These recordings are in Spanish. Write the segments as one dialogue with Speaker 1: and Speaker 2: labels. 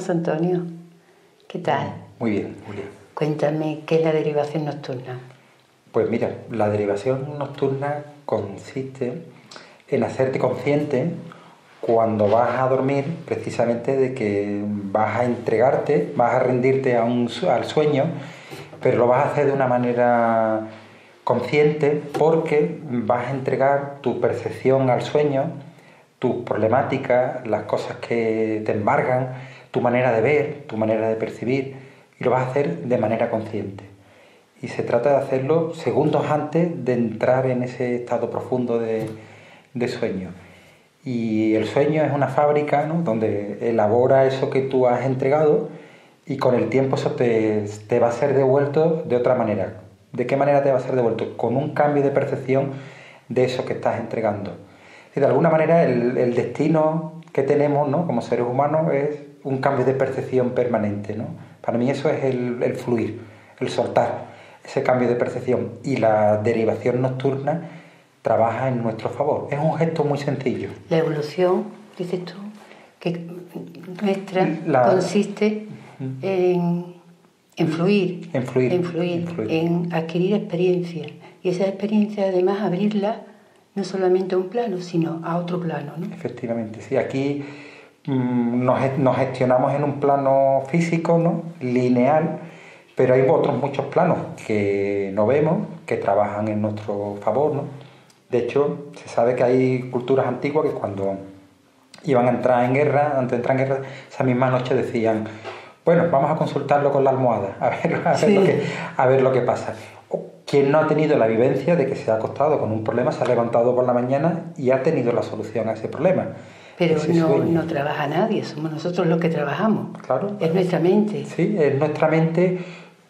Speaker 1: José Antonio. ¿Qué tal?
Speaker 2: Muy bien, Julia.
Speaker 1: Cuéntame, ¿qué es la derivación nocturna?
Speaker 2: Pues mira, la derivación nocturna consiste en hacerte consciente cuando vas a dormir precisamente de que vas a entregarte, vas a rendirte al sueño, pero lo vas a hacer de una manera consciente porque vas a entregar tu percepción al sueño, tus problemáticas, las cosas que te embargan, tu manera de ver, tu manera de percibir, y lo vas a hacer de manera consciente. Y se trata de hacerlo segundos antes de entrar en ese estado profundo de sueño. Y el sueño es una fábrica, ¿no?, donde elabora eso que tú has entregado y con el tiempo eso te va a ser devuelto de otra manera. ¿De qué manera te va a ser devuelto? Con un cambio de percepción de eso que estás entregando. Y de alguna manera el destino que tenemos, ¿no?, como seres humanos es un cambio de percepción permanente, ¿no? Para mí eso es el fluir, el soltar ese cambio de percepción, y la derivación nocturna trabaja en nuestro favor. Es un gesto muy sencillo.
Speaker 1: La evolución, dices tú, que nuestra consiste en fluir, en adquirir experiencias, y esa experiencia además abrirla no solamente a un plano, sino a otro plano, ¿no?
Speaker 2: Efectivamente, sí. Aquí nos gestionamos en un plano físico, ¿no?, lineal, pero hay otros muchos planos que no vemos, que trabajan en nuestro favor, ¿no? De hecho, se sabe que hay culturas antiguas que cuando iban a entrar en guerra, antes de entrar en guerra, esa misma noche decían: bueno, vamos a consultarlo con la almohada, a ver lo que pasa. ¿Quién no ha tenido la vivencia de que se ha acostado con un problema, se ha levantado por la mañana y ha tenido la solución a ese problema?
Speaker 1: Pero no trabaja nadie, somos nosotros los que trabajamos.
Speaker 2: Claro.
Speaker 1: Es nuestra mente.
Speaker 2: Sí, es nuestra mente,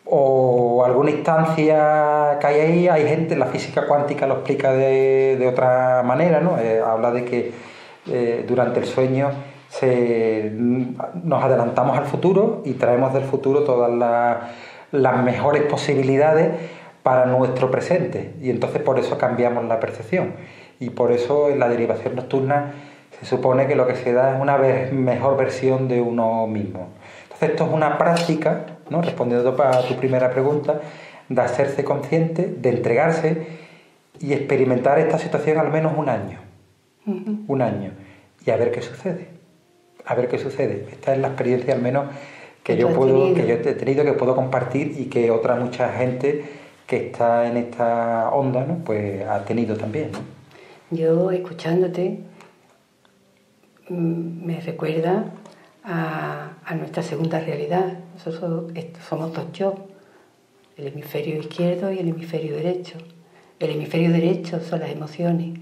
Speaker 2: o alguna instancia que hay ahí. Hay gente, la física cuántica lo explica de otra manera, ¿no? Habla de que durante el sueño nos adelantamos al futuro y traemos del futuro todas las mejores posibilidades para nuestro presente, y entonces por eso cambiamos la percepción, y por eso en la derivación nocturna se supone que lo que se da es una mejor versión de uno mismo. Entonces esto es una práctica, ¿no?, respondiendo a tu primera pregunta, de hacerse consciente, de entregarse y experimentar esta situación al menos un año. Un año. Y a ver qué sucede. A ver qué sucede. Esta es la experiencia al menos que yo he tenido, que puedo compartir, y que otra mucha gente que está en esta onda, ¿no?, pues ha tenido también, ¿no?
Speaker 1: Yo, escuchándote, me recuerda a nuestra segunda realidad. Nosotros somos dos yo, el hemisferio izquierdo y el hemisferio derecho. El hemisferio derecho son las emociones.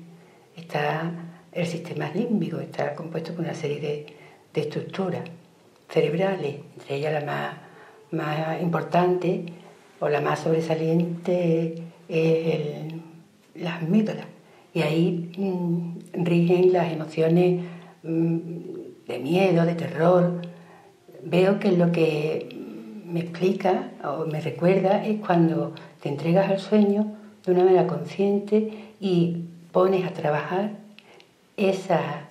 Speaker 1: Está el sistema límbico, está compuesto por una serie de estructuras cerebrales, entre ellas la más importante o la más sobresaliente es la amígdala. Y ahí rigen las emociones de miedo, de terror. Veo que lo que me explica o me recuerda es cuando te entregas al sueño de una manera consciente y pones a trabajar esa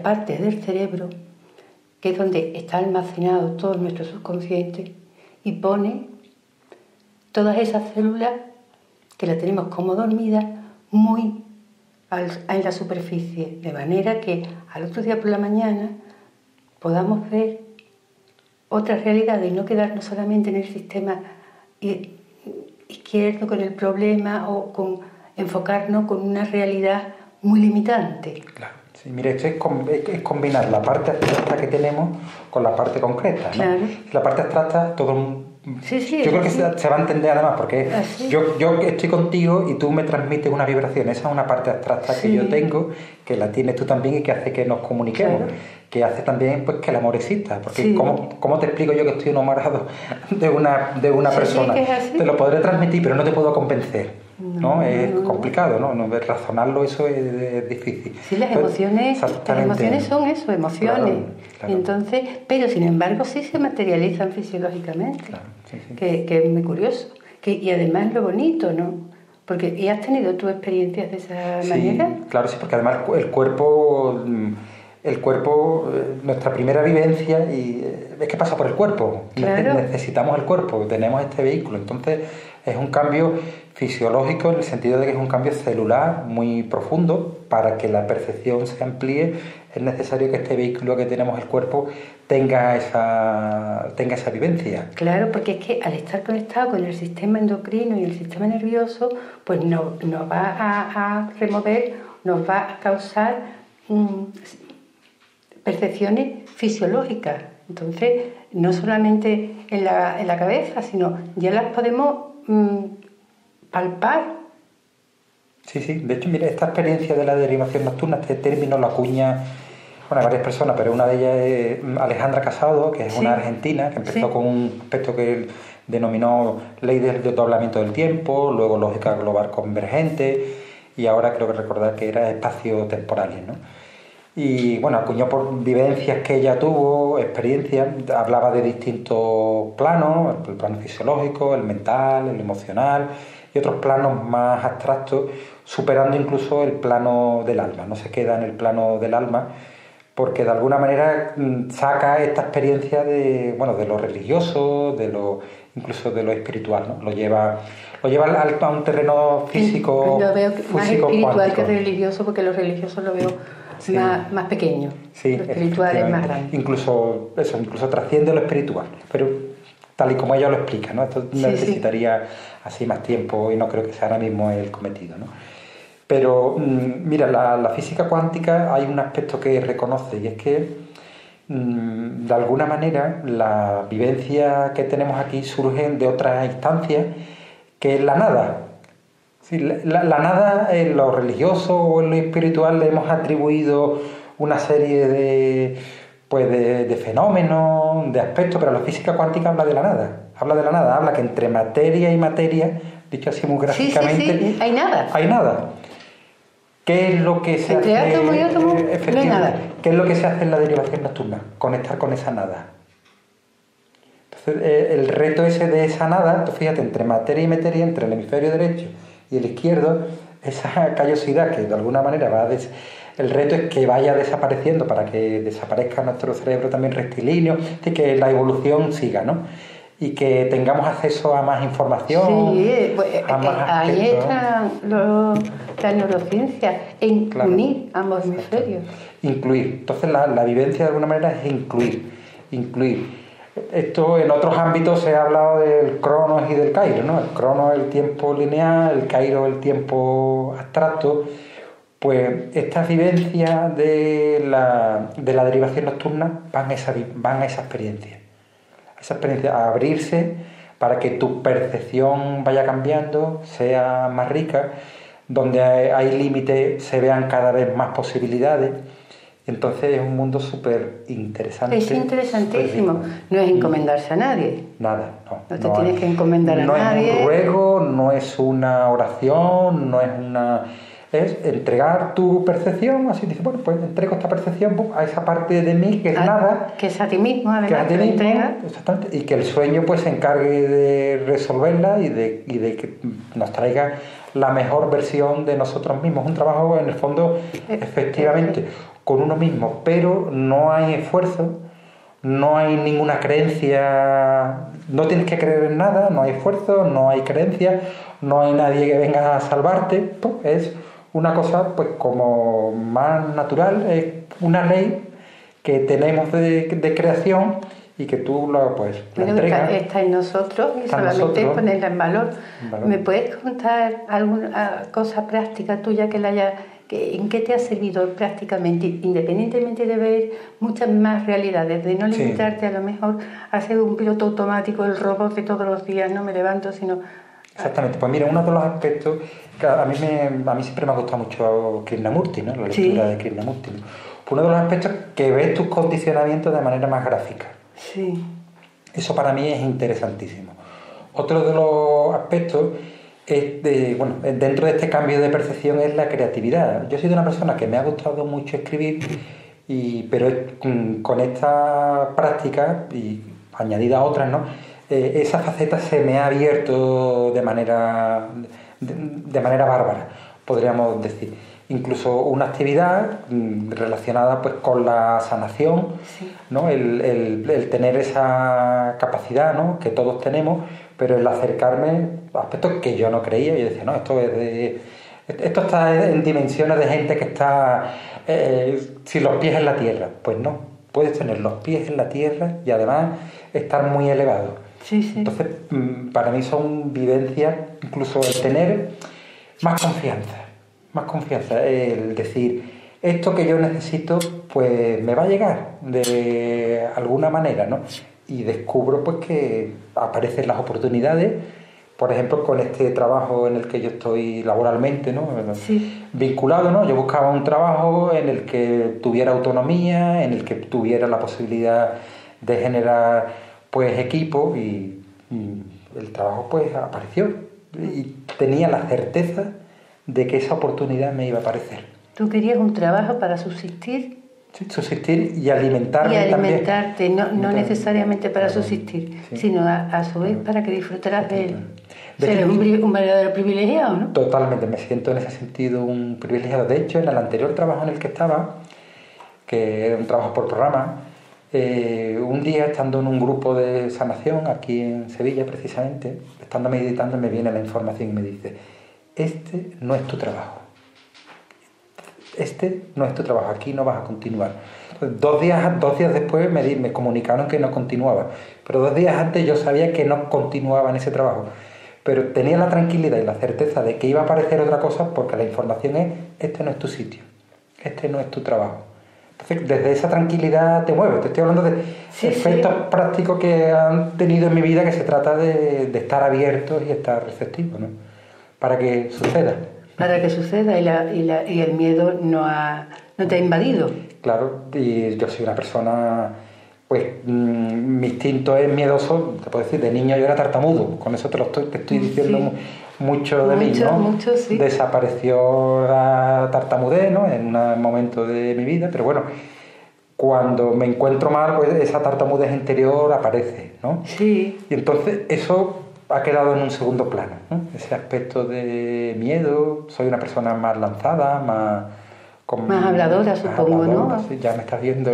Speaker 1: parte del cerebro que es donde está almacenado todo nuestro subconsciente, y pone todas esas células que las tenemos como dormidas muy en la superficie, de manera que al otro día por la mañana podamos ver otras realidades y no quedarnos solamente en el sistema izquierdo con el problema, o enfocarnos con una realidad muy limitante.
Speaker 2: Claro. Sí, mire, esto es combinar la parte abstracta que tenemos con la parte concreta, ¿no?
Speaker 1: Claro.
Speaker 2: La parte abstracta, yo creo que se va a entender además, porque yo estoy contigo y tú me transmites una vibración. Esa es una parte abstracta que yo tengo, que la tienes tú también, y que hace que nos comuniquemos, que hace también, pues, que el amor exista. Porque ¿cómo te explico yo que estoy enamorado de una persona?
Speaker 1: Que es así.
Speaker 2: Te lo podré transmitir, pero no te puedo convencer. ¿No? Es complicado, ¿no? Razonarlo, eso es difícil.
Speaker 1: Sí, las emociones son eso, emociones.
Speaker 2: Claro.
Speaker 1: Entonces, pero sin embargo sí se materializan fisiológicamente.
Speaker 2: Claro, sí.
Speaker 1: Que es muy curioso. Y además lo bonito, ¿no? Porque ¿y has tenido tus experiencias de esa manera?
Speaker 2: Claro, sí, porque además el cuerpo el cuerpo, nuestra primera vivencia, y es que pasa por el cuerpo.
Speaker 1: Claro.
Speaker 2: Necesitamos el cuerpo, tenemos este vehículo. Entonces es un cambio fisiológico en el sentido de que es un cambio celular muy profundo. Para que la percepción se amplíe es necesario que este vehículo que tenemos, el cuerpo, tenga esa vivencia.
Speaker 1: Claro, porque es que al estar conectado con el sistema endocrino y el sistema nervioso, pues nos va a remover, nos va a causar percepciones fisiológicas. Entonces, no solamente en la cabeza, sino ya las podemos palpar.
Speaker 2: Sí, sí. De hecho, mira, esta experiencia de la derivación nocturna, este término lo acuña, bueno, varias personas, pero una de ellas es Alejandra Casado, que es una argentina, que empezó con un aspecto que él denominó ley del desdoblamiento del tiempo, luego lógica global convergente, y ahora creo que recordar que era espacios temporales, ¿no? Y bueno, acuñó por vivencias que ella tuvo, experiencias, hablaba de distintos planos, el plano fisiológico, el mental, el emocional y otros planos más abstractos, superando incluso el plano del alma. No se queda en el plano del alma porque de alguna manera saca esta experiencia de lo religioso, incluso de lo espiritual, ¿no? Lo lleva a un terreno físico.
Speaker 1: Lo veo más espiritual
Speaker 2: cuántico.
Speaker 1: que religioso, porque lo religioso lo veo más pequeño.
Speaker 2: Sí,
Speaker 1: lo espiritual es más grande.
Speaker 2: Incluso trasciende lo espiritual, pero tal y como ella lo explica, ¿no? Esto necesitaría así más tiempo y no creo que sea ahora mismo el cometido, ¿no? Pero mira, la física cuántica hay un aspecto que reconoce, y es que de alguna manera la vivencia que tenemos aquí surge de otras instancias, que es la nada. Sí, la nada, en lo religioso o en lo espiritual, le hemos atribuido una serie de fenómenos, de aspectos, pero la física cuántica habla de la nada. Habla que entre materia y materia, dicho así muy gráficamente,
Speaker 1: hay nada.
Speaker 2: Hay nada. ¿Qué es lo que se
Speaker 1: entre
Speaker 2: hace?
Speaker 1: Átomo y átomo no hay nada.
Speaker 2: ¿Qué es lo que se hace en la derivación nocturna? Conectar con esa nada. Entonces, el reto ese de esa nada, tú fíjate, entre materia y materia, entre el hemisferio derecho y el izquierdo, esa callosidad que de alguna manera el reto es que vaya desapareciendo para que desaparezca nuestro cerebro también rectilíneo, y que la evolución siga, ¿no? Y que tengamos acceso a más información.
Speaker 1: Sí, pues, ahí está la neurociencia, en unir ambos hemisferios.
Speaker 2: Incluir. Entonces la vivencia de alguna manera es incluir. Esto en otros ámbitos se ha hablado del cronos y del kairos, ¿no? El cronos es el tiempo lineal, el kairos el tiempo abstracto. Pues estas vivencias de la derivación nocturna van a esa experiencia. Esa experiencia, a abrirse para que tu percepción vaya cambiando, sea más rica, donde hay límites se vean cada vez más posibilidades. Entonces es un mundo súper interesante.
Speaker 1: Es interesantísimo. No es encomendarse a nadie.
Speaker 2: Nada, no.
Speaker 1: No te tienes que encomendar a nadie.
Speaker 2: No es un ruego, no es una oración, no es una... Es entregar tu percepción, así dices, bueno, pues entrego esta percepción a esa parte de mí que es nada.
Speaker 1: Que es a ti mismo, además,
Speaker 2: que a ti
Speaker 1: mismo,
Speaker 2: entrega. Exactamente. Y que el sueño pues se encargue de resolverla y de que nos traiga la mejor versión de nosotros mismos. Un trabajo, en el fondo, efectivamente, con uno mismo, pero no hay esfuerzo, no hay ninguna creencia, no tienes que creer en nada, no hay esfuerzo, no hay creencia, no hay nadie que venga a salvarte, pues es una cosa pues como más natural, es una ley que tenemos de creación y que tú la entregas.
Speaker 1: Está en nosotros y solamente es ponerla en valor. ¿Me puedes contar alguna cosa práctica tuya en qué te ha servido prácticamente, independientemente de ver muchas más realidades, de no limitarte a lo mejor a ser un piloto automático, el robot de todos los días, no me levanto, sino...
Speaker 2: Exactamente, pues mira, uno de los aspectos que a mí siempre me ha gustado mucho Krishnamurti, ¿no? La lectura de Krishnamurti, ¿no? Pues uno de los aspectos que ves tus condicionamientos de manera más gráfica.
Speaker 1: Sí.
Speaker 2: Eso para mí es interesantísimo. Otro de los aspectos dentro de este cambio de percepción es la creatividad. Yo he sido una persona que me ha gustado mucho escribir, pero con esta práctica y añadida a otras, ¿no? Esa faceta se me ha abierto de manera bárbara, podríamos decir. incluso una actividad relacionada pues con la sanación,
Speaker 1: Sí.
Speaker 2: ¿no? El tener esa capacidad, ¿no? Que todos tenemos, pero el acercarme a aspectos que yo no creía. Yo decía, no, esto está en dimensiones de gente que está sin los pies en la tierra. Pues no, puedes tener los pies en la tierra y además estar muy elevado.
Speaker 1: Sí, sí.
Speaker 2: Entonces, para mí son vivencias, incluso el tener más confianza, el decir, esto que yo necesito, pues me va a llegar de alguna manera, ¿no? Y descubro pues que aparecen las oportunidades, por ejemplo, con este trabajo en el que yo estoy laboralmente, ¿no?
Speaker 1: Sí.
Speaker 2: Vinculado, ¿no? Yo buscaba un trabajo en el que tuviera autonomía, en el que tuviera la posibilidad de generar pues equipo y el trabajo pues apareció y tenía la certeza de que esa oportunidad me iba a aparecer.
Speaker 1: ¿Tú querías un trabajo para subsistir?
Speaker 2: Sí, subsistir y alimentarme
Speaker 1: y alimentarte,
Speaker 2: también.
Speaker 1: no necesariamente para subsistir,
Speaker 2: sí.
Speaker 1: sino a su vez para que disfrutaras de él.
Speaker 2: De
Speaker 1: Eres un verdadero privilegiado, ¿no?
Speaker 2: Totalmente, me siento en ese sentido un privilegiado. De hecho, en el anterior trabajo en el que estaba, que era un trabajo por programa, un día estando en un grupo de sanación aquí en Sevilla precisamente, estando meditando, me viene la información y me dice, este no es tu trabajo, aquí no vas a continuar. Entonces, dos días después me comunicaron que no continuaba, pero 2 días antes yo sabía que no continuaba en ese trabajo, pero tenía la tranquilidad y la certeza de que iba a aparecer otra cosa porque la información es, este no es tu sitio, este no es tu trabajo. Entonces, desde esa tranquilidad te mueves. Te estoy hablando de efectos prácticos que han tenido en mi vida, que se trata de estar abiertos y estar receptivos, ¿no? Para que suceda.
Speaker 1: Para que suceda y el miedo no te ha invadido.
Speaker 2: Claro, y yo soy una persona, pues mi instinto es miedoso, te puedo decir, de niño yo era tartamudo, con eso te estoy diciendo mucho de mí, ¿no?
Speaker 1: Mucho, sí.
Speaker 2: Desapareció la tartamudez, ¿no? En un momento de mi vida, pero bueno, cuando me encuentro mal, pues esa tartamudez interior aparece, ¿no?
Speaker 1: Sí.
Speaker 2: Y entonces eso ha quedado en un segundo plano, ¿no? Ese aspecto de miedo, soy una persona más lanzada, más
Speaker 1: habladora, supongo, ¿no?
Speaker 2: Sí, ya me estás viendo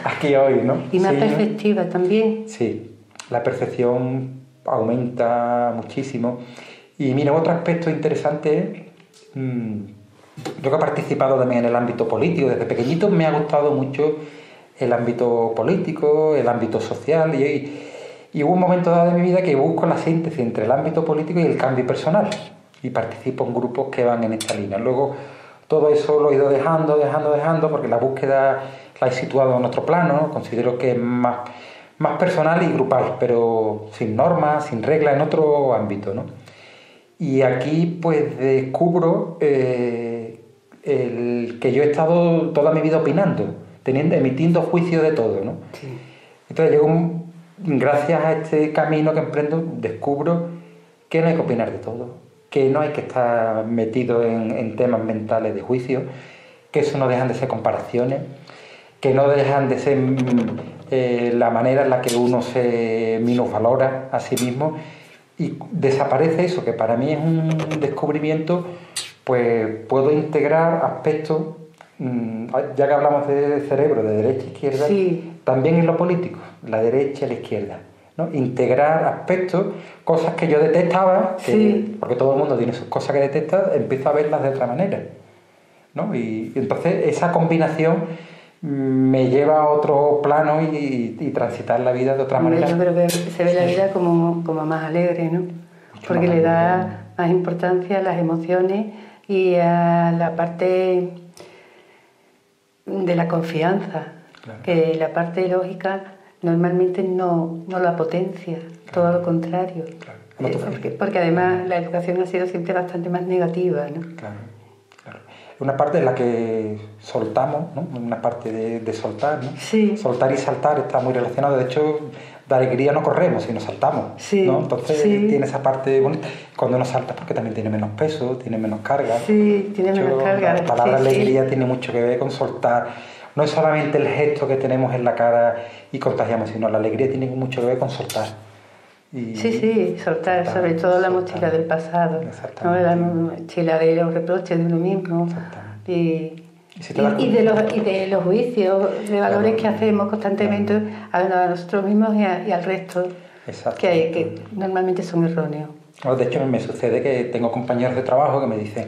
Speaker 2: aquí hoy, ¿no?
Speaker 1: Y más
Speaker 2: sí,
Speaker 1: perceptiva también.
Speaker 2: Sí, la percepción aumenta muchísimo. Y mira, otro aspecto interesante es, yo que he participado también en el ámbito político, desde pequeñito me ha gustado mucho el ámbito político, el ámbito social, y hubo un momento dado de mi vida que busco la síntesis entre el ámbito político y el cambio personal, y participo en grupos que van en esta línea. Luego todo eso lo he ido dejando, porque la búsqueda la he situado en otro plano, ¿no? Considero que es más personal y grupal, pero sin normas, sin reglas, en otro ámbito, ¿no? Y aquí pues descubro el que yo he estado toda mi vida opinando, emitiendo juicio de todo, ¿no?
Speaker 1: Sí.
Speaker 2: Entonces gracias a este camino que emprendo, descubro que no hay que opinar de todo, que no hay que estar metido en temas mentales de juicio, que eso no dejan de ser comparaciones, que no dejan de ser la manera en la que uno se minusvalora a sí mismo, y desaparece eso, que para mí es un descubrimiento. Pues puedo integrar aspectos, ya que hablamos de cerebro, de derecha e izquierda,
Speaker 1: sí.
Speaker 2: También en lo político, la derecha y la izquierda, ¿no? Integrar aspectos, cosas que yo detestaba, porque todo el mundo tiene sus cosas que detesta, empiezo a verlas de otra manera, ¿no? Y entonces esa combinación me lleva a otro plano y transitar la vida de otra manera.
Speaker 1: Yo creo que se ve la vida como más alegre, ¿no? Porque le da más importancia a las emociones y a la parte de la confianza, claro. Que la parte lógica normalmente no la potencia, claro. Todo lo contrario. Claro. Porque además la educación ha sido siempre bastante más negativa, ¿no?
Speaker 2: Claro. Una parte en la que soltamos, ¿no? Una parte de soltar, ¿no?
Speaker 1: Sí.
Speaker 2: Soltar y saltar está muy relacionado. De hecho, de alegría no corremos, sino saltamos,
Speaker 1: sí.
Speaker 2: ¿no? Entonces tiene esa parte bonita. Cuando uno salta, porque también tiene menos peso, tiene menos carga.
Speaker 1: Sí, tiene menos carga.
Speaker 2: La palabra alegría tiene mucho que ver con soltar. No es solamente el gesto que tenemos en la cara y contagiamos, sino la alegría tiene mucho que ver con soltar.
Speaker 1: Sí, soltar sobre todo la mochila del pasado, ¿no? La mochila de los reproches de uno mismo y de los juicios de valores que hacemos constantemente a nosotros mismos y al resto, que normalmente son erróneos.
Speaker 2: De hecho, me sucede que tengo compañeros de trabajo que me dicen,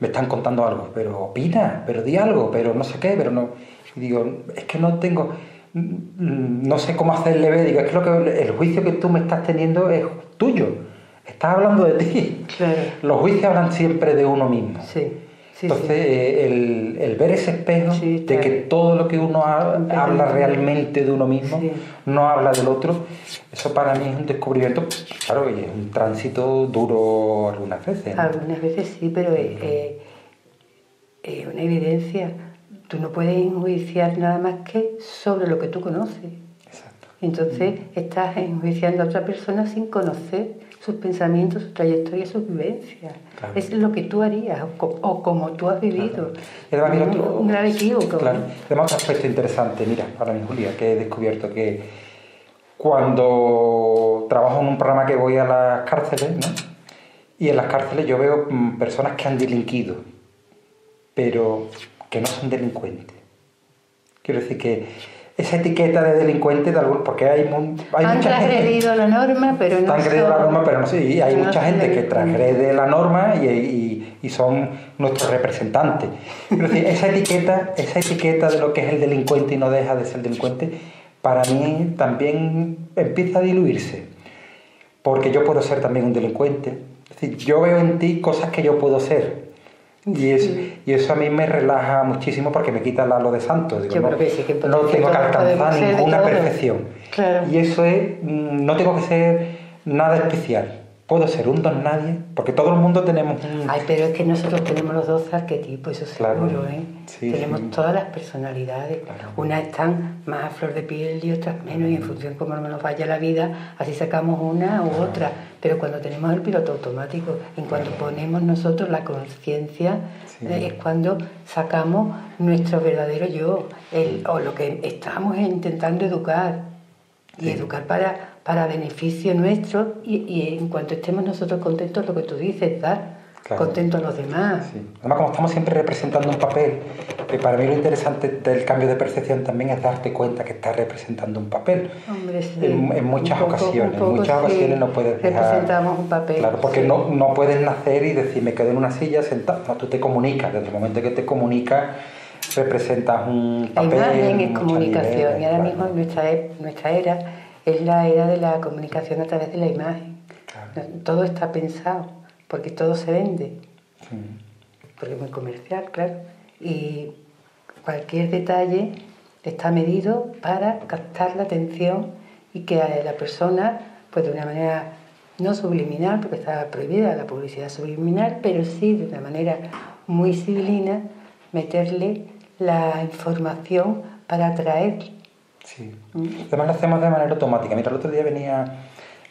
Speaker 2: me están contando algo, pero opina, pero di algo, pero no sé qué, pero no. Y digo, es que no sé cómo hacerle ver. Digo, es que el juicio que tú me estás teniendo es tuyo. Estás hablando de ti.
Speaker 1: Claro.
Speaker 2: Los juicios hablan siempre de uno mismo.
Speaker 1: Sí.
Speaker 2: Entonces, el ver ese espejo de que todo lo que uno habla realmente de uno mismo, no habla del otro, eso para mí es un descubrimiento, claro, y es un tránsito duro algunas veces, ¿no?
Speaker 1: Algunas veces sí, pero es una evidencia. Tú no puedes enjuiciar nada más que sobre lo que tú conoces.
Speaker 2: Exacto.
Speaker 1: Entonces estás enjuiciando a otra persona sin conocer sus pensamientos, su trayectoria, sus vivencias. Claro. Es lo que tú harías o como tú has vivido.
Speaker 2: Claro. Además,
Speaker 1: un gran equívoco.
Speaker 2: Claro. Además, otro aspecto interesante, mira, para mí, Julia, que he descubierto que cuando trabajo en un programa que voy a las cárceles, ¿no? Y en las cárceles yo veo personas que han delinquido, pero que no son delincuentes. Quiero decir que esa etiqueta de delincuente, porque hay
Speaker 1: han transgredido la norma, pero no
Speaker 2: transgredido la norma, pero no sé, y hay mucha gente que transgrede la norma y son nuestros representantes. Quiero decir, esa etiqueta de lo que es el delincuente y no deja de ser delincuente, para mí también empieza a diluirse, porque yo puedo ser también un delincuente. Es decir, yo veo en ti cosas que yo puedo ser. Y eso a mí me relaja muchísimo porque me quita el halo de santo. Digo, no tengo que alcanzar ninguna perfección.
Speaker 1: Claro.
Speaker 2: Y eso es, no tengo que ser nada especial. Puedo ser un don nadie, porque todo el mundo tenemos un...
Speaker 1: Ay, pero es que nosotros tenemos los dos arquetipos, eso seguro,
Speaker 2: claro.
Speaker 1: ¿eh?
Speaker 2: Sí,
Speaker 1: tenemos todas las personalidades. Claro. Unas están más a flor de piel y otras menos, y en función de cómo nos vaya la vida, así sacamos una u otra. Pero cuando tenemos el piloto automático, en cuanto ponemos nosotros la conciencia, es cuando sacamos nuestro verdadero yo, o lo que estamos intentando educar, y educar para beneficio nuestro, y en cuanto estemos nosotros contentos, lo que tú dices, dar contento a los demás.
Speaker 2: Sí. Además, como estamos siempre representando un papel, que para mí lo interesante del cambio de percepción también es darte cuenta que estás representando un papel.
Speaker 1: Hombre, sí.
Speaker 2: En muchas ocasiones. En muchas ocasiones no puedes dejar...
Speaker 1: Representamos un papel.
Speaker 2: Claro, porque no puedes nacer y decir, me quedo en una silla sentado. No, tú te comunicas. Desde el momento que te comunicas, representas un papel.
Speaker 1: La imagen es comunicación.
Speaker 2: Niveles,
Speaker 1: y ahora mismo nuestra era es la era de la comunicación a través de la imagen. Claro. Todo está pensado, porque todo se vende. Sí. Porque es muy comercial, claro. Y cualquier detalle está medido para captar la atención y que la persona, pues de una manera no subliminal, porque está prohibida la publicidad subliminal, pero sí de una manera muy civilina, meterle la información para atraer.
Speaker 2: Sí. Además lo hacemos de manera automática. Mira, el otro día venía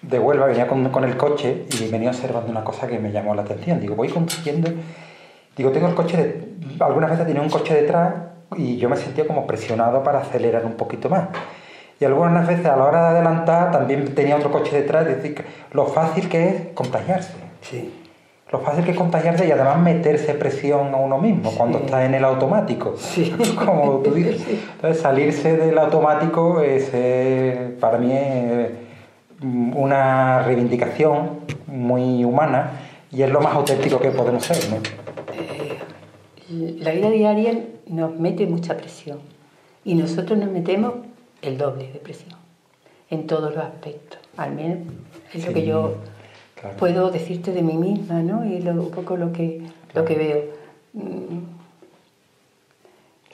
Speaker 2: de Huelva, venía con el coche y venía observando una cosa que me llamó la atención. Digo, voy conduciendo, tengo el coche, algunas veces tenía un coche detrás y yo me sentía como presionado para acelerar un poquito más. Y algunas veces a la hora de adelantar también tenía otro coche detrás, es decir, lo fácil que es contagiarse.
Speaker 1: Sí.
Speaker 2: Lo fácil que es contagiarse y además meterse presión a uno mismo cuando está en el automático.
Speaker 1: Sí.
Speaker 2: Como tú dices. Sí. Entonces salirse del automático para mí es una reivindicación muy humana y es lo más auténtico que podemos ser, ¿no?
Speaker 1: La vida diaria nos mete mucha presión y nosotros nos metemos el doble de presión en todos los aspectos. Al menos es lo que yo puedo decirte de mí misma, ¿no? Y un poco lo que veo.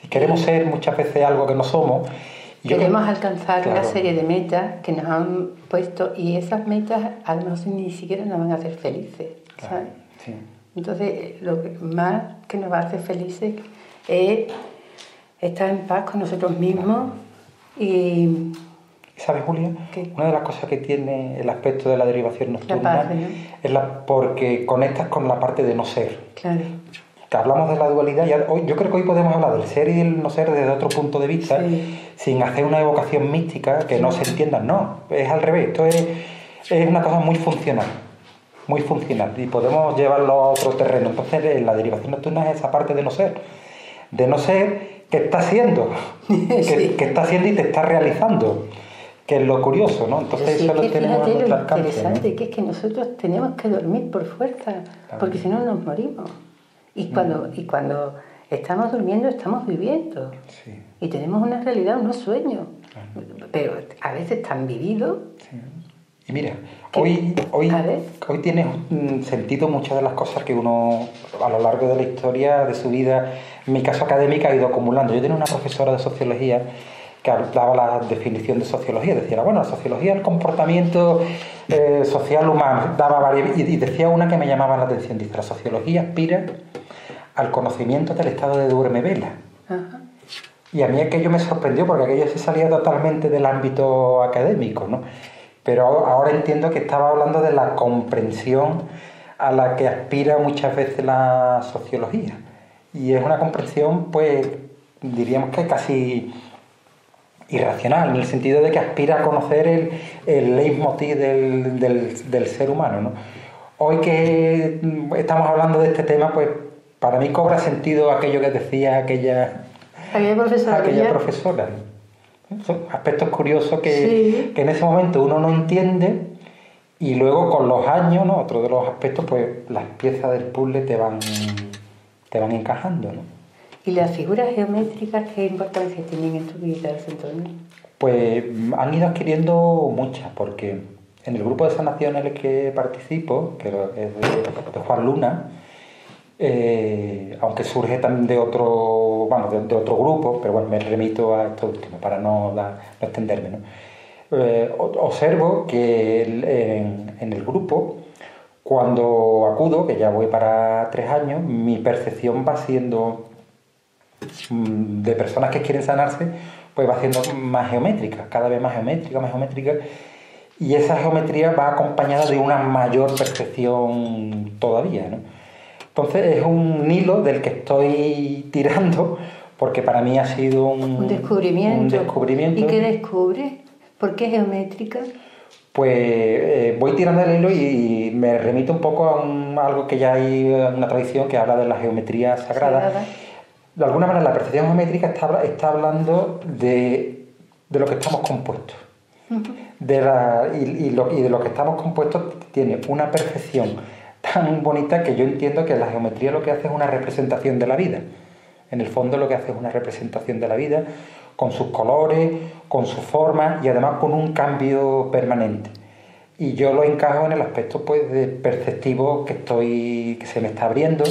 Speaker 2: Si queremos ser muchas veces algo que no somos.
Speaker 1: Queremos alcanzar una serie de metas que nos han puesto y esas metas a lo mejor ni siquiera nos van a hacer felices, ¿sabes?
Speaker 2: Sí.
Speaker 1: Entonces, lo más que nos va a hacer felices es estar en paz con nosotros mismos y...
Speaker 2: ¿Sabes, Julia?
Speaker 1: ¿Qué?
Speaker 2: Una de las cosas que tiene el aspecto de la derivación nocturna es porque conectas con la parte de no ser.
Speaker 1: Claro.
Speaker 2: Que hablamos de la dualidad, yo creo que hoy podemos hablar del ser y el no ser desde otro punto de vista, sin hacer una evocación mística que no se entienda, no, es al revés. Esto es es una cosa muy funcional, y podemos llevarlo a otro terreno. Entonces, la derivación nocturna es esa parte de no ser que está haciendo,
Speaker 1: Sí.
Speaker 2: que está haciendo y te está realizando, que es lo curioso, ¿no? Entonces
Speaker 1: Sí,
Speaker 2: eso lo tenemos a nuestro alcance, ¿no?
Speaker 1: interesante que es que nosotros tenemos que dormir por fuerza,
Speaker 2: Claro.
Speaker 1: porque si no nos morimos. Y cuando estamos durmiendo, estamos viviendo.
Speaker 2: Sí.
Speaker 1: Y tenemos una realidad, unos sueños.
Speaker 2: Claro.
Speaker 1: Pero a veces tan vividos.
Speaker 2: Sí. Y mira,
Speaker 1: ¿Qué?
Speaker 2: hoy tiene sentido muchas de las cosas que uno a lo largo de la historia de su vida, en mi caso académica, ha ido acumulando. Yo tenía una profesora de sociología que daba la definición de sociología, decía, bueno, la sociología es el comportamiento social humano, daba varias, y decía una que me llamaba la atención, dice, la sociología aspira al conocimiento del estado de duerme-vela.
Speaker 1: Ajá.
Speaker 2: Y a mí aquello me sorprendió porque aquello se salía totalmente del ámbito académico, ¿no? Pero ahora entiendo que estaba hablando de la comprensión a la que aspira muchas veces la sociología. Y es una comprensión, pues, diríamos que casi irracional, en el sentido de que aspira a conocer el leitmotiv del ser humano, ¿no? Hoy que estamos hablando de este tema, pues, para mí cobra sentido aquello que decía aquella profesora. Son aspectos curiosos que en ese momento uno no entiende y luego con los años, ¿no? Otro de los aspectos, pues las piezas del puzzle te van encajando, ¿no?
Speaker 1: ¿Y las figuras geométricas qué importancia tienen en tu vida, Antonio?
Speaker 2: Pues han ido adquiriendo muchas, porque en el grupo de sanación en el que participo, que es de Juan Luna, aunque surge también de otro grupo, pero bueno, me remito a esto último para no extenderme, ¿no? Observo que en el grupo, cuando acudo, que ya voy para 3 años, mi percepción va siendo de personas que quieren sanarse, pues va siendo más geométrica, cada vez más geométrica, y esa geometría va acompañada de una mayor percepción todavía, ¿no? Entonces es un hilo del que estoy tirando porque para mí ha sido un descubrimiento.
Speaker 1: ¿Y qué descubres? ¿Por qué geométrica?
Speaker 2: Pues voy tirando el hilo y me remito un poco a algo que ya hay una tradición que habla de la geometría sagrada. De alguna manera la percepción geométrica está hablando de lo que estamos compuestos. Y de lo que estamos compuestos tiene una percepción tan bonita que yo entiendo que la geometría lo que hace es una representación de la vida. En el fondo lo que hace es una representación de la vida con sus colores, con sus formas y además con un cambio permanente. Y yo lo encajo en el aspecto, pues, de perceptivo que se me está abriendo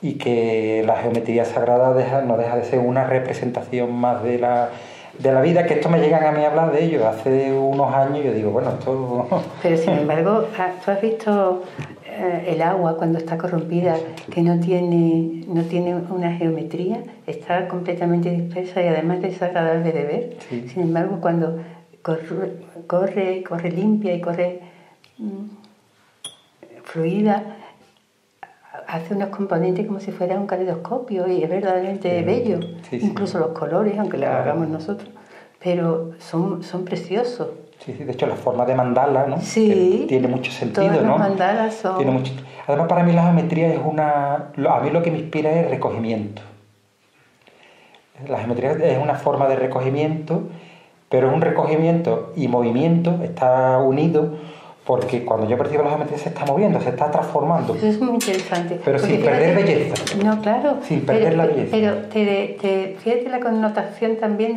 Speaker 2: y que la geometría sagrada no deja de ser una representación más de la vida, que esto me llegan a mí a hablar de ello hace unos años y yo digo, bueno, esto...
Speaker 1: Pero sin embargo, ¿tú has visto el agua cuando está corrompida, que no tiene una geometría, está completamente dispersa y además desagradable de ver?
Speaker 2: Sí.
Speaker 1: Sin embargo, cuando corre limpia y corre fluida, hace unos componentes como si fuera un caleidoscopio y es verdaderamente bello. Sí. Incluso los colores, aunque lo hagamos nosotros, pero son preciosos.
Speaker 2: Sí, de hecho la forma de mandala, ¿no?
Speaker 1: Sí,
Speaker 2: que tiene mucho sentido,
Speaker 1: todas
Speaker 2: ¿no?
Speaker 1: las mandalas son...
Speaker 2: Además, para mí la geometría a mí lo que me inspira es recogimiento. La geometría es una forma de recogimiento, pero es un recogimiento y movimiento, está unido, porque cuando yo percibo la geometría se está moviendo, se está transformando.
Speaker 1: Eso es muy interesante.
Speaker 2: Pero sin perder belleza.
Speaker 1: No, claro.
Speaker 2: Sin perder la belleza.
Speaker 1: Pero fíjate la connotación también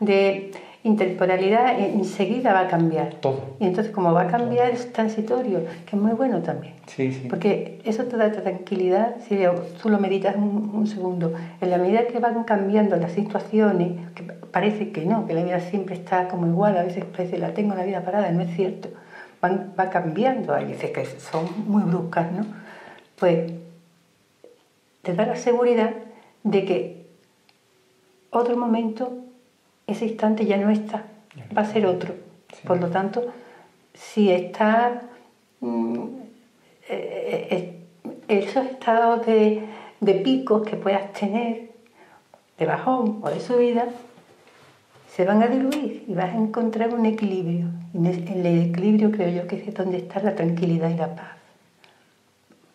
Speaker 1: de intemporalidad, enseguida va a cambiar.
Speaker 2: Todo.
Speaker 1: Y entonces, como va a cambiar, es transitorio, que es muy bueno también.
Speaker 2: Sí, sí.
Speaker 1: Porque eso te da tranquilidad, si tú lo meditas un segundo. En la medida que van cambiando las situaciones, que parece que no, que la vida siempre está como igual, a veces parece la tengo la vida parada, no es cierto. Va cambiando, hay veces que son muy bruscas, ¿no? Pues te da la seguridad de que otro momento, ese instante ya no está, va a ser otro. Sí. Por lo tanto, si está esos estados de picos que puedas tener, de bajón o de subida, se van a diluir y vas a encontrar un equilibrio. En el equilibrio creo yo que es donde está la tranquilidad y la paz.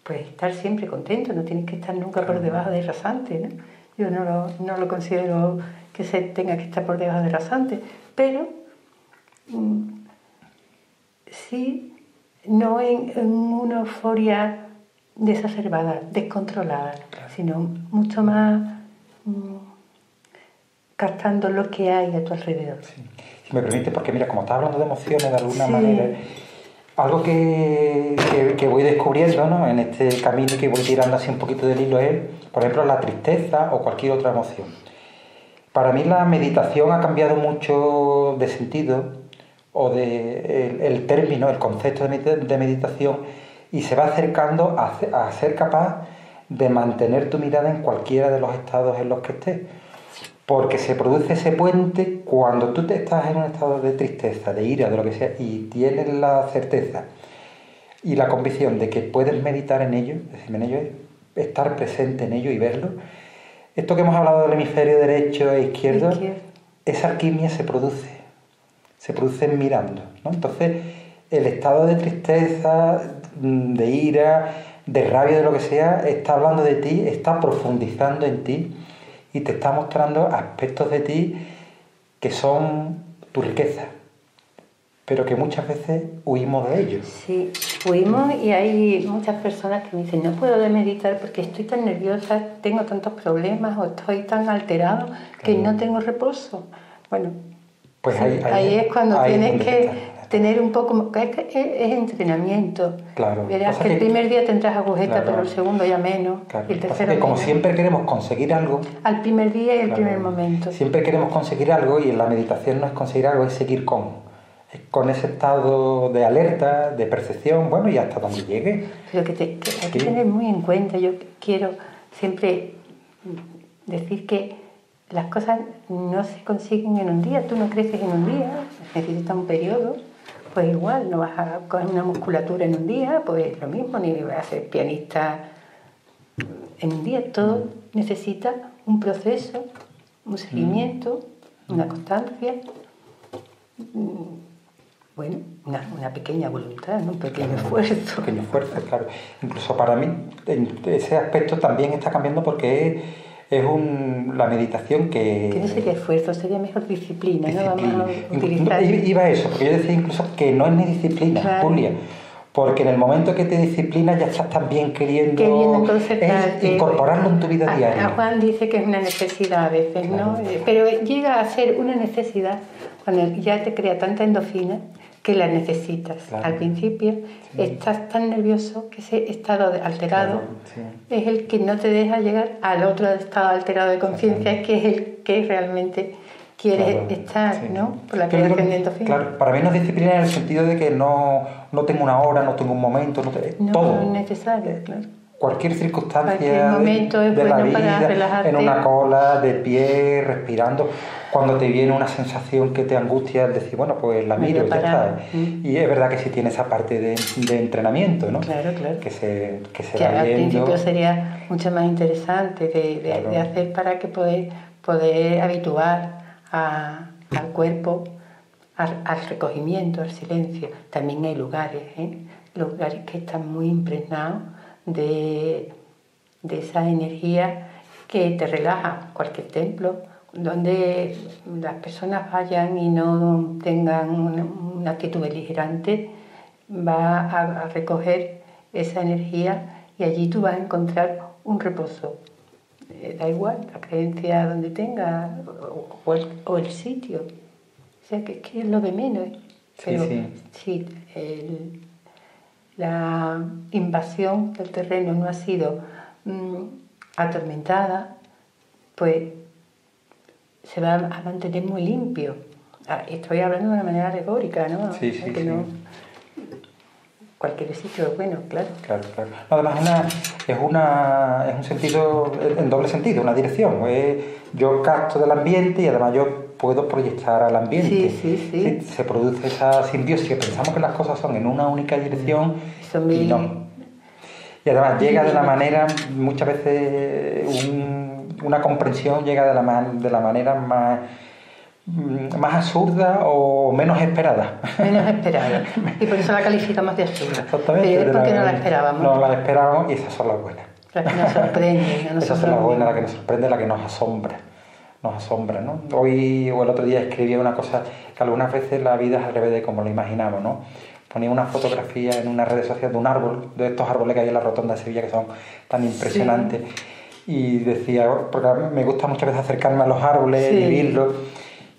Speaker 1: Pues estar siempre contento, no tienes que estar nunca por debajo de rasante, ¿no? Yo no lo considero que se tenga que estar por debajo de rasante, pero sí, no en una euforia desacerbada, descontrolada, sino mucho más captando lo que hay a tu alrededor.
Speaker 2: Sí. Si me permite, porque mira, como estás hablando de emociones de alguna manera, algo que voy descubriendo, ¿no?, en este camino, que voy tirando así un poquito del hilo, es, por ejemplo, la tristeza o cualquier otra emoción. Para mí la meditación ha cambiado mucho de sentido, o el término, el concepto de meditación, y se va acercando a ser capaz de mantener tu mirada en cualquiera de los estados en los que estés. Porque se produce ese puente cuando tú te estás en un estado de tristeza, de ira, de lo que sea, y tienes la certeza y la convicción de que puedes meditar en ello, es decir, en ello es estar presente en ello y verlo. Esto que hemos hablado del hemisferio derecho e izquierdo, esa alquimia se produce mirando, ¿no? Entonces, el estado de tristeza, de ira, de rabia, de lo que sea, está hablando de ti, está profundizando en ti, y te está mostrando aspectos de ti que son tu riqueza, pero que muchas veces huimos de ellos.
Speaker 1: Sí, huimos, y hay muchas personas que me dicen, no puedo meditar porque estoy tan nerviosa, tengo tantos problemas o estoy tan alterado que no tengo reposo. Bueno,
Speaker 2: pues
Speaker 1: sí, ahí es cuando tienes que tener un poco... Es entrenamiento.
Speaker 2: Claro.
Speaker 1: Verás que el primer día tendrás agujeta, pero el segundo ya menos.
Speaker 2: Claro.
Speaker 1: Y el tercero
Speaker 2: que como
Speaker 1: menos.
Speaker 2: siempre queremos conseguir algo...
Speaker 1: Al primer día y el primer momento.
Speaker 2: Siempre queremos conseguir algo, y en la meditación no es conseguir algo, es seguir con ese estado de alerta, de percepción, bueno, y hasta donde llegue.
Speaker 1: Pero que hay que tener muy en cuenta. Yo quiero siempre decir que las cosas no se consiguen en un día. Tú no creces en un día, necesitas un periodo. Pues igual, no vas a coger una musculatura en un día, pues lo mismo, ni vas a ser pianista en un día. Todo necesita un proceso, un seguimiento, una constancia, bueno, una pequeña voluntad, ¿no? Un pequeño esfuerzo.
Speaker 2: Un pequeño esfuerzo, claro. Incluso para mí, ese aspecto también está cambiando, porque la meditación que
Speaker 1: no sería esfuerzo, sería mejor disciplina. ¿No? Vamos a utilizar...
Speaker 2: Iba a eso, porque yo decía incluso que no es ni disciplina, claro. Julia, porque en el momento que te disciplinas ya estás también queriendo incorporarlo en tu vida diaria.
Speaker 1: Juan dice que es una necesidad a veces, claro. ¿No? Pero llega a ser una necesidad cuando ya te crea tanta endorfina que la necesitas. Claro. Al principio estás tan nervioso que ese estado alterado es el que no te deja llegar al otro estado alterado de conciencia, que es el que realmente quieres estar, ¿no? Por la creación de endorfina.
Speaker 2: Claro, para mí no es disciplina en el sentido de que no tengo una hora, no tengo un momento, todo.
Speaker 1: No es necesario, claro.
Speaker 2: Cualquier circunstancia
Speaker 1: cualquier momento es
Speaker 2: de
Speaker 1: bueno
Speaker 2: la vida,
Speaker 1: para relajarte.
Speaker 2: En una cola, de pie, respirando, cuando te viene una sensación que te angustia, el decir, bueno, pues la miro, ya está. Y es verdad que sí tiene esa parte de entrenamiento, ¿no?
Speaker 1: Claro.
Speaker 2: Que se
Speaker 1: que
Speaker 2: va
Speaker 1: al
Speaker 2: viendo.
Speaker 1: Principio sería mucho más interesante de hacer para que poder habituar al cuerpo al recogimiento, al silencio. También hay lugares que están muy impregnados de esa energía que te relaja. Cualquier templo donde las personas vayan y no tengan una actitud beligerante, va a recoger esa energía, y allí tú vas a encontrar un reposo. Da igual la creencia donde tenga o el sitio, o sea que es lo de menos. Pero sí, la invasión del terreno no ha sido atormentada, pues se va a mantener muy limpio. Estoy hablando de una manera alegórica, ¿no?
Speaker 2: Sí.
Speaker 1: Cualquier sitio es bueno, claro.
Speaker 2: Claro. No, además es un sentido, en doble sentido, una dirección. Yo capto del ambiente y además yo puedo proyectar al ambiente.
Speaker 1: Sí.
Speaker 2: Se produce esa simbiosis, que pensamos que las cosas son en una única dirección y no. Y además llega de la manera, muchas veces una comprensión llega de la manera más absurda o menos esperada.
Speaker 1: Menos esperada. Y por eso la calificamos de absurda.
Speaker 2: Exactamente.
Speaker 1: Pero es porque no la esperábamos.
Speaker 2: No la esperábamos y esas son las buenas.
Speaker 1: Las que nos sorprenden.
Speaker 2: Esas son las buenas, las que nos sorprenden, las que nos asombra. Nos asombra, ¿no? Hoy o el otro día escribía una cosa que algunas veces la vida es al revés de como lo imaginamos, ¿no? Ponía una fotografía en una red social de un árbol, de estos árboles que hay en la rotonda de Sevilla que son tan impresionantes. Sí. Y decía, porque me gusta muchas veces acercarme a los árboles y vivirlos.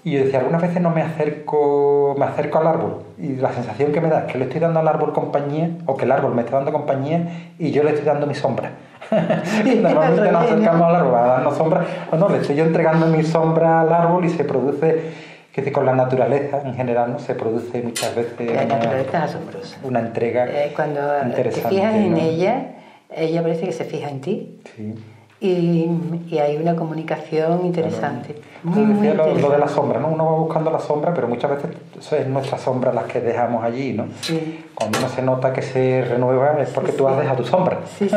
Speaker 2: Y yo decía, algunas veces no me acerco al árbol. Y la sensación que me da es que le estoy dando al árbol compañía, o que el árbol me está dando compañía, y yo le estoy dando mi sombra. Normalmente nos acercamos al árbol a darnos sombra. No, le estoy yo entregando mi sombra al árbol y se produce, que con la naturaleza en general, ¿no? Se produce muchas veces
Speaker 1: la naturaleza es asombrosa.
Speaker 2: Una entrega
Speaker 1: cuando
Speaker 2: interesante.
Speaker 1: Te fijas en ella parece que se fija en ti.
Speaker 2: Sí.
Speaker 1: Y hay una comunicación interesante. Muy interesante.
Speaker 2: Lo de la sombra, ¿no? Uno va buscando la sombra, pero muchas veces eso es nuestra sombra las que dejamos allí, ¿no?
Speaker 1: Sí.
Speaker 2: Cuando uno se nota que se renueva es porque tú has dejado tu sombra.
Speaker 1: Sí.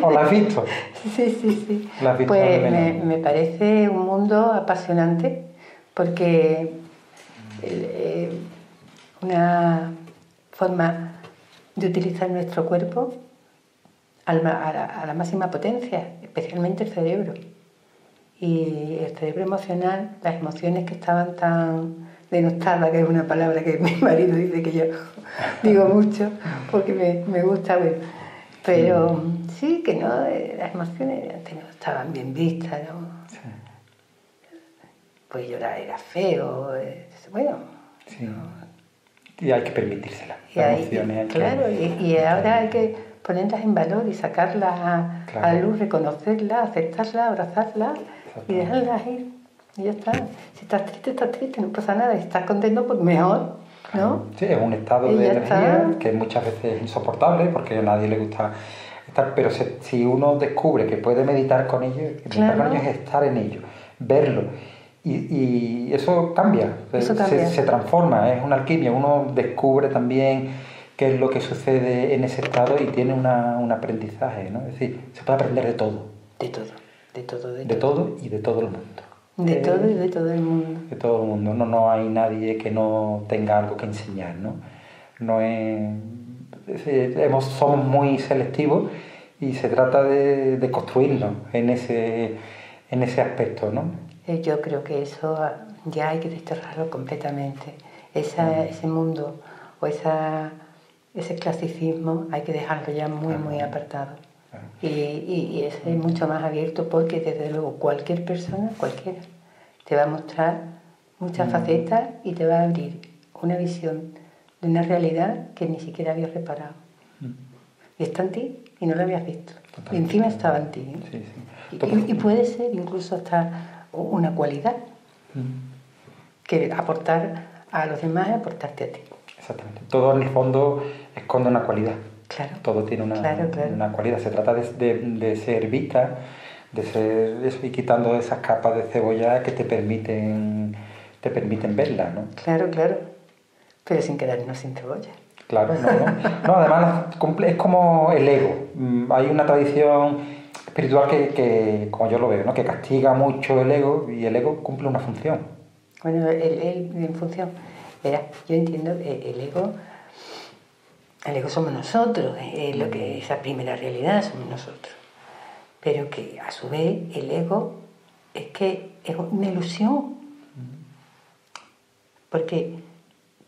Speaker 2: ¿O la has visto?
Speaker 1: Sí.
Speaker 2: ¿La has visto?
Speaker 1: Pues me parece un mundo apasionante porque una forma de utilizar nuestro cuerpo a la máxima potencia, especialmente el cerebro. Y el cerebro emocional, las emociones que estaban tan denostadas, que es una palabra que mi marido dice que yo digo mucho, porque me gusta, bueno. Pero sí, que no, las emociones antes no estaban bien vistas, ¿no? Sí. Pues llorar era feo, bueno.
Speaker 2: Sí. Y hay que permitírselas. Las emociones.
Speaker 1: Claro, y ahora hay que ponerlas en valor y sacarlas a la luz, reconocerlas, aceptarlas, abrazarlas y dejarlas ir. Y ya está. Si estás triste, no pasa nada. Si estás contento, pues mejor, ¿no?
Speaker 2: Sí, es un estado de energía que muchas veces es insoportable porque a nadie le gusta estar, pero si uno descubre que puede meditar con ellos, meditar con ellos es estar en ellos, verlo. Y eso cambia, se transforma, es una alquimia. Uno descubre también qué es lo que sucede en ese estado y tiene un aprendizaje, ¿no? Es decir, se puede aprender de todo.
Speaker 1: De todo y de todo el mundo.
Speaker 2: De todo y de todo el mundo.
Speaker 1: De todo el mundo.
Speaker 2: No hay nadie que no tenga algo que enseñar, ¿no? Somos muy selectivos y se trata de construirnos en ese aspecto, ¿no?
Speaker 1: Yo creo que eso ya hay que desterrarlo completamente. Ese mundo o ese clasicismo hay que dejarlo ya muy apartado. Y es mucho más abierto porque desde luego cualquiera, te va a mostrar muchas facetas y te va a abrir una visión de una realidad que ni siquiera habías reparado. Y está en ti y no lo habías visto. Totalmente. Y encima estaba en ti.
Speaker 2: Sí.
Speaker 1: Y puede ser incluso hasta una cualidad que aportar a los demás y aportarte a ti.
Speaker 2: Exactamente. Todo en el fondo esconde una cualidad.
Speaker 1: Claro.
Speaker 2: Todo tiene una cualidad. Se trata de ser vista, de ser eso, y quitando esas capas de cebolla que te permiten verla, ¿no?
Speaker 1: Claro. Pero sin quedarnos sin cebolla.
Speaker 2: Claro, no, además es como el ego. Hay una tradición espiritual que como yo lo veo, ¿no? Que castiga mucho el ego y el ego cumple una función.
Speaker 1: Bueno, en función. Verá, yo entiendo que el ego somos nosotros, lo que esa primera realidad somos nosotros. Pero que a su vez el ego es una ilusión. Porque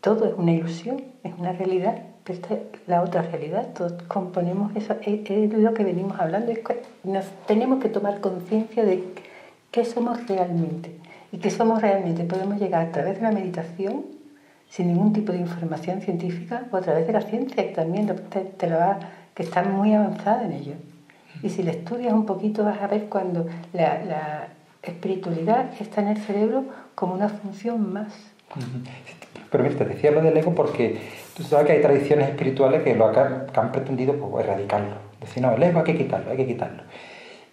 Speaker 1: todo es una ilusión, es una realidad, pero esta es la otra realidad, todos componemos eso, es lo que venimos hablando, es que nos tenemos que tomar conciencia de qué somos realmente, y qué somos realmente podemos llegar a través de la meditación, sin ningún tipo de información científica, o a través de la ciencia, que también que está muy avanzada en ello. Y si la estudias un poquito vas a ver cuando la espiritualidad está en el cerebro como una función más.
Speaker 2: Pero mira, te decía lo del ego porque tú sabes que hay tradiciones espirituales que han pretendido pues, erradicarlo. Decir, no, el ego hay que quitarlo.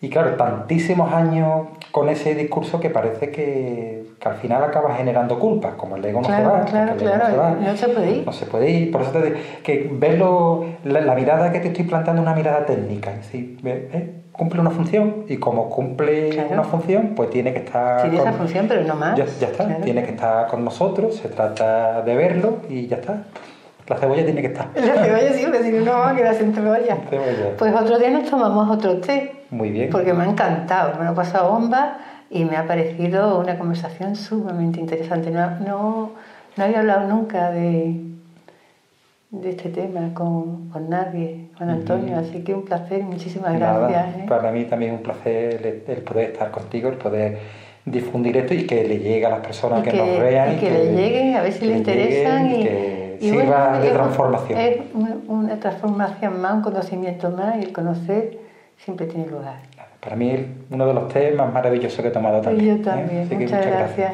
Speaker 2: Y claro, tantísimos años con ese discurso que parece que al final acaba generando culpas, como el ego no se va,
Speaker 1: Claro, claro, no se puede ir.
Speaker 2: No se puede ir, por eso te digo que verlo, la mirada que te estoy planteando es una mirada técnica, es decir, cumple una función y como cumple una función, pues tiene que estar...
Speaker 1: Tiene esa función, pero no más.
Speaker 2: Ya está, tiene que estar con nosotros, se trata de verlo y ya está. La cebolla tiene que estar.
Speaker 1: La cebolla sí, porque si no, no vamos a quedar sin cebolla. Pues otro día nos tomamos otro té.
Speaker 2: Muy bien.
Speaker 1: Porque me ha encantado, me lo he pasado bomba y me ha parecido una conversación sumamente interesante. No había hablado nunca de este tema con nadie, con Antonio, así que un placer, muchísimas gracias.
Speaker 2: Para mí también es un placer el poder estar contigo, el poder difundir esto y que le llegue a las personas que nos vean.
Speaker 1: Y que le lleguen, a ver si le interesan.
Speaker 2: Y que sirva de transformación.
Speaker 1: Es una transformación más, un conocimiento más, y el conocer siempre tiene lugar.
Speaker 2: Para mí es uno de los temas más maravillosos que he tomado también.
Speaker 1: Y yo también.
Speaker 2: Así que
Speaker 1: muchas gracias.